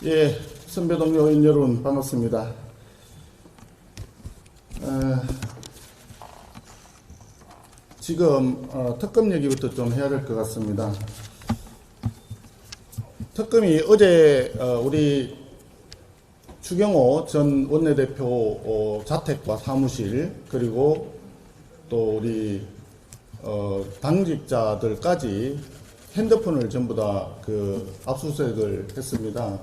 예, 선배 동료 의원 여러분 반갑습니다. 지금 특검 얘기부터 좀 해야 될 것 같습니다. 특검이 어제 우리 추경호 전 원내대표 자택과 사무실, 그리고 또 우리 당직자들까지 핸드폰을 전부 다 압수수색을 했습니다.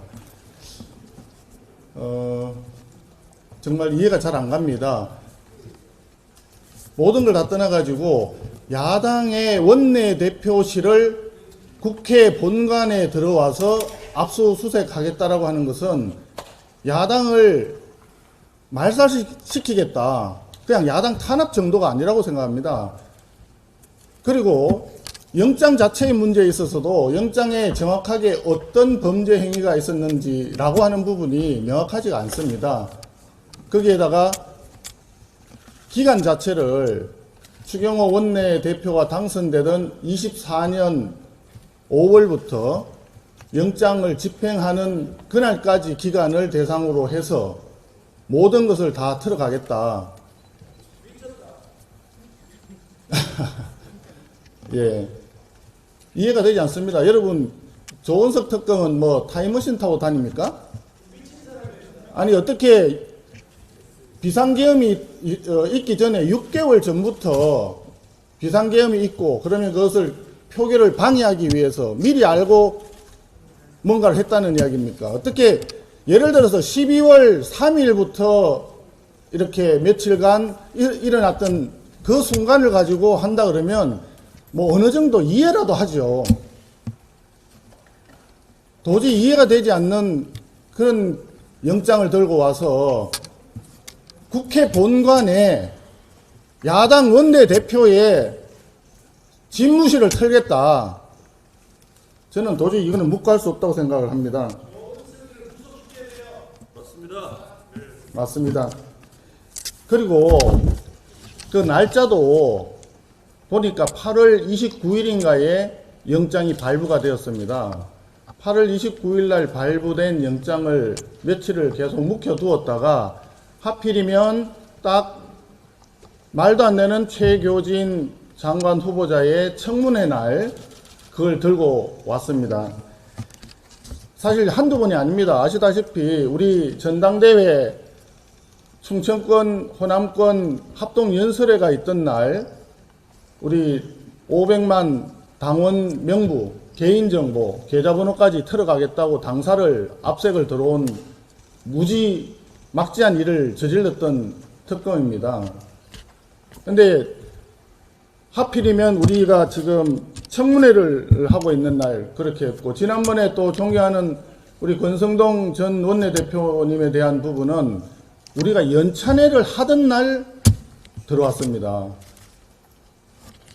정말 이해가 잘 안 갑니다. 모든 걸 다 떠나가지고 야당의 원내대표실을 국회 본관에 들어와서 압수수색하겠다라고 하는 것은 야당을 말살시키겠다. 그냥 야당 탄압 정도가 아니라고 생각합니다. 그리고 영장 자체의 문제에 있어서도 영장에 정확하게 어떤 범죄 행위가 있었는지라고 하는 부분이 명확하지가 않습니다. 거기에다가 기간 자체를 추경호 원내대표가 당선되던 24년 5월부터 영장을 집행하는 그날까지 기간을 대상으로 해서 모든 것을 다 틀어가겠다. 예, 이해가 되지 않습니다. 여러분, 조원석 특검은 뭐 타임머신 타고 다닙니까? 아니, 어떻게 비상계엄이 있기 전에 6개월 전부터 비상계엄이 있고, 그러면 그것을 표결을 방해하기 위해서 미리 알고 뭔가를 했다는 이야기입니까? 어떻게 예를 들어서 12월 3일부터 이렇게 며칠간 일어났던 그 순간을 가지고 한다 그러면 뭐 어느 정도 이해라도 하죠. 도저히 이해가 되지 않는 그런 영장을 들고 와서 국회 본관에 야당 원내대표의 집무실을 털겠다. 저는 도저히 이거는 묵과할 수 없다고 생각을 합니다. 맞습니다. 맞습니다. 그리고 그 날짜도 보니까 8월 29일인가에 영장이 발부가 되었습니다. 8월 29일 날 발부된 영장을 며칠을 계속 묵혀두었다가 하필이면 딱 말도 안 되는 최교진 장관 후보자의 청문회 날 그걸 들고 왔습니다. 사실 한두 번이 아닙니다. 아시다시피 우리 전당대회 충청권, 호남권 합동연설회가 있던 날 우리 500만 당원 명부, 개인정보, 계좌번호까지 털어가겠다고 당사를 압색을 들어온 무지막지한 일을 저질렀던 특검입니다. 근데 하필이면 우리가 지금 청문회를 하고 있는 날 그렇게 했고, 지난번에 또 존경하는 우리 권성동 전 원내대표님에 대한 부분은 우리가 연찬회를 하던 날 들어왔습니다.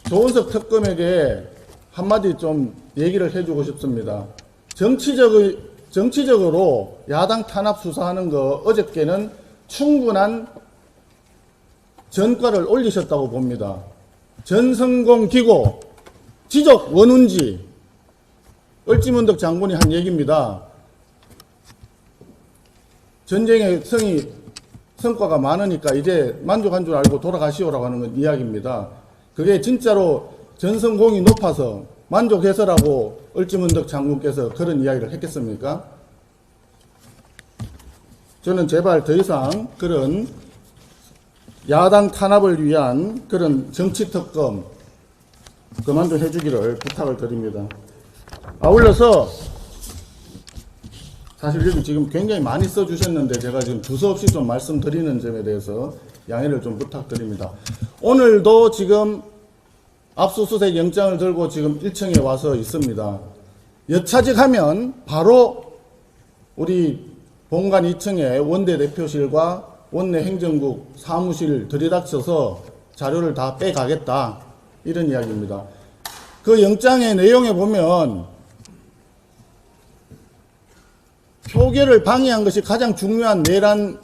조원석 특검에게 한마디 좀 얘기를 해주고 싶습니다. 정치적으로 야당 탄압 수사하는 거 어저께는 충분한 전과를 올리셨다고 봅니다. 전성공 기고 지적 원운지 을지문덕 장군이 한 얘기입니다. 전쟁의 성과가 많으니까 이제 만족한 줄 알고 돌아가시오라고 하는 건 이야기입니다. 그게 진짜로 전성공이 높아서 만족해서라고 을지문덕 장군께서 그런 이야기를 했겠습니까? 저는 제발 더 이상 그런 야당 탄압을 위한 그런 정치특검 그만 좀 해주기를 부탁을 드립니다. 아울러서 사실 여기 지금 굉장히 많이 써주셨는데 제가 지금 두서없이 좀 말씀드리는 점에 대해서 양해를 좀 부탁드립니다. 오늘도 지금 압수수색 영장을 들고 지금 1층에 와서 있습니다. 여차직하면 바로 우리 본관 2층에 원내대표실과 원내행정국 사무실 들이닥쳐서 자료를 다 빼가겠다, 이런 이야기입니다. 그 영장의 내용에 보면 표결을 방해한 것이 가장 중요한 내란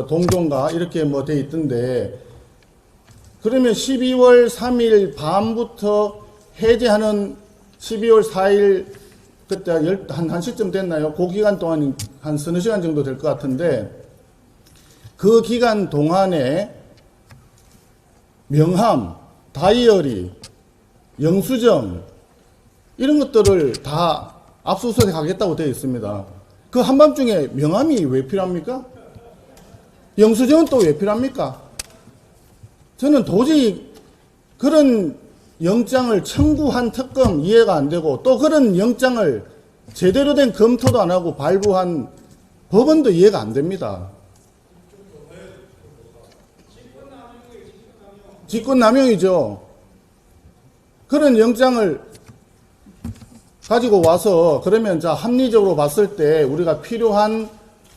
동종가 이렇게 돼 있던데, 그러면 12월 3일 밤부터 해제하는 12월 4일 그때 한 시쯤 됐나요? 그 기간 동안 한 서너 시간 정도 될 것 같은데, 그 기간 동안에 명함, 다이어리, 영수증, 이런 것들을 다 압수수색 하겠다고 되어 있습니다. 그 한밤중에 명함이 왜 필요합니까? 영수증은 또 왜 필요합니까? 저는 도저히 그런 영장을 청구한 특검 이해가 안 되고, 또 그런 영장을 제대로 된 검토도 안 하고 발부한 법원도 이해가 안 됩니다. 직권남용이죠. 그런 영장을 가지고 와서 그러면 자 합리적으로 봤을 때 우리가 필요한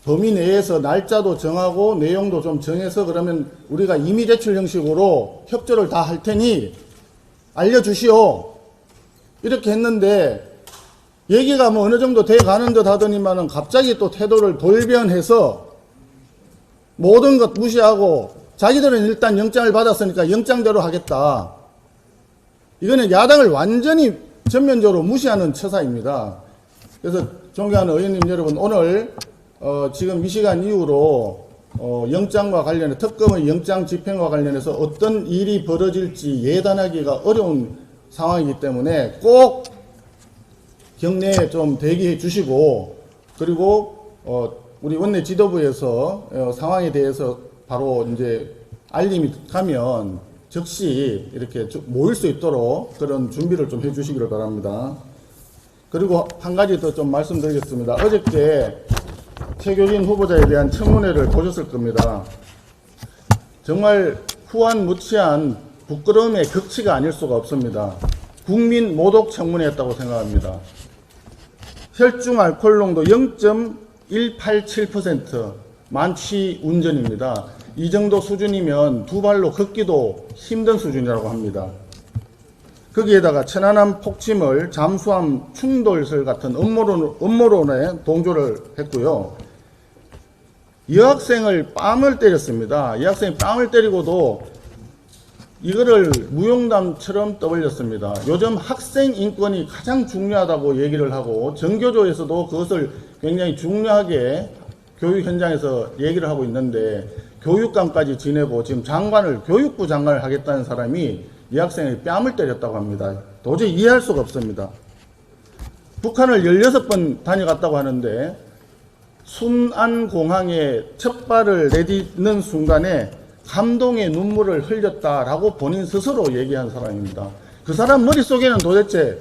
범위 내에서 날짜도 정하고 내용도 좀 정해서 그러면 우리가 임의 제출 형식으로 협조를 다 할 테니 알려주시오. 이렇게 했는데 얘기가 뭐 어느 정도 돼 가는 듯 하더니만은 갑자기 또 태도를 돌변해서 모든 것 무시하고 자기들은 일단 영장을 받았으니까 영장대로 하겠다. 이거는 야당을 완전히 전면적으로 무시하는 처사입니다. 그래서 존경하는 의원님 여러분, 오늘 지금 이 시간 이후로 영장과 관련해 특검의 영장 집행과 관련해서 어떤 일이 벌어질지 예단하기가 어려운 상황이기 때문에 꼭 경내에 좀 대기해 주시고, 그리고 우리 원내 지도부에서 상황에 대해서 바로 이제 알림이 가면 즉시 이렇게 모일 수 있도록 그런 준비를 좀 해주시기를 바랍니다. 그리고 한 가지 더 좀 말씀드리겠습니다. 어저께 최교진 후보자에 대한 청문회를 보셨을 겁니다. 정말 후한무치한 부끄러움의 극치가 아닐 수가 없습니다. 국민 모독 청문회였다고 생각합니다. 혈중 알코올 농도 0.187%, 만취 운전입니다. 이 정도 수준이면 두 발로 걷기도 힘든 수준이라고 합니다. 거기에다가 천안함 폭침을 잠수함 충돌설 같은 음모론에 동조를 했고요. 여학생을 뺨을 때렸습니다. 여학생이 뺨을 때리고도 이거를 무용담처럼 떠벌렸습니다. 요즘 학생 인권이 가장 중요하다고 얘기를 하고 전교조에서도 그것을 굉장히 중요하게 교육 현장에서 얘기를 하고 있는데 교육감까지 지내고 지금 교육부 장관을 하겠다는 사람이 이 학생의 뺨을 때렸다고 합니다. 도저히 이해할 수가 없습니다. 북한을 16번 다녀갔다고 하는데 순안공항에 첫 발을 내딛는 순간에 감동의 눈물을 흘렸다라고 본인 스스로 얘기한 사람입니다. 그 사람 머릿속에는 도대체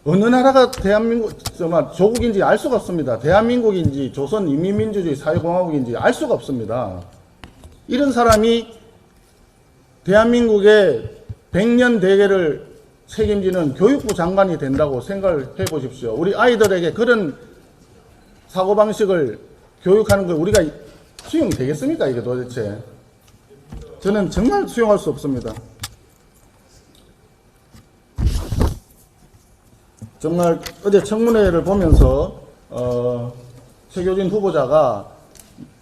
어느 나라가 대한민국 정말 조국인지 알 수가 없습니다. 대한민국인지 조선인민민주주의 사회공화국인지 알 수가 없습니다. 이런 사람이 대한민국의 100년 대계를 책임지는 교육부 장관이 된다고 생각을 해보십시오. 우리 아이들에게 그런 사고방식을 교육하는 걸 우리가 수용되겠습니까? 이게 도대체. 저는 정말 수용할 수 없습니다. 정말 어제 청문회를 보면서 최교진 후보자가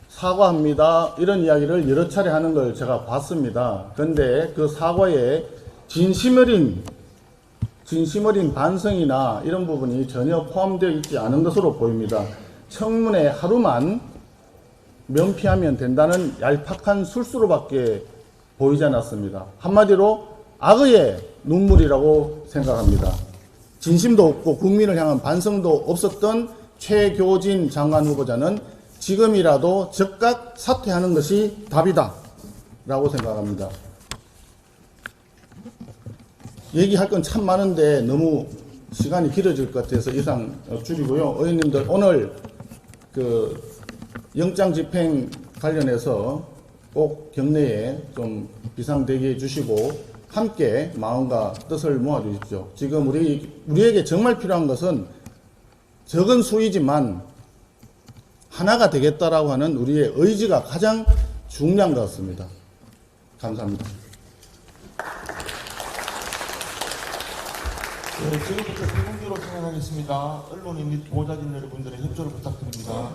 사과합니다 이런 이야기를 여러 차례 하는 걸 제가 봤습니다. 그런데 그 사과에 진심 어린 반성이나 이런 부분이 전혀 포함되어 있지 않은 것으로 보입니다. 청문회 하루만 면피하면 된다는 얄팍한 술수로밖에 보이지 않았습니다. 한마디로 악의의 눈물이라고 생각합니다. 진심도 없고 국민을 향한 반성도 없었던 최교진 장관 후보자는 지금이라도 즉각 사퇴하는 것이 답이다 라고 생각합니다. 얘기할 건 참 많은데 너무 시간이 길어질 것 같아서 이상 줄이고요. 의원님들 오늘 그 영장 집행 관련해서 꼭 경내에 좀 비상대기해 주시고 함께 마음과 뜻을 모아 주십시오. 지금 우리에게 정말 필요한 것은 적은 수이지만 하나가 되겠다라고 하는 우리의 의지가 가장 중요한 것 같습니다. 감사합니다. 네, 지금부터 세 분기로 진행하겠습니다. 언론인 및 보좌진 여러분들의 협조를 부탁드립니다.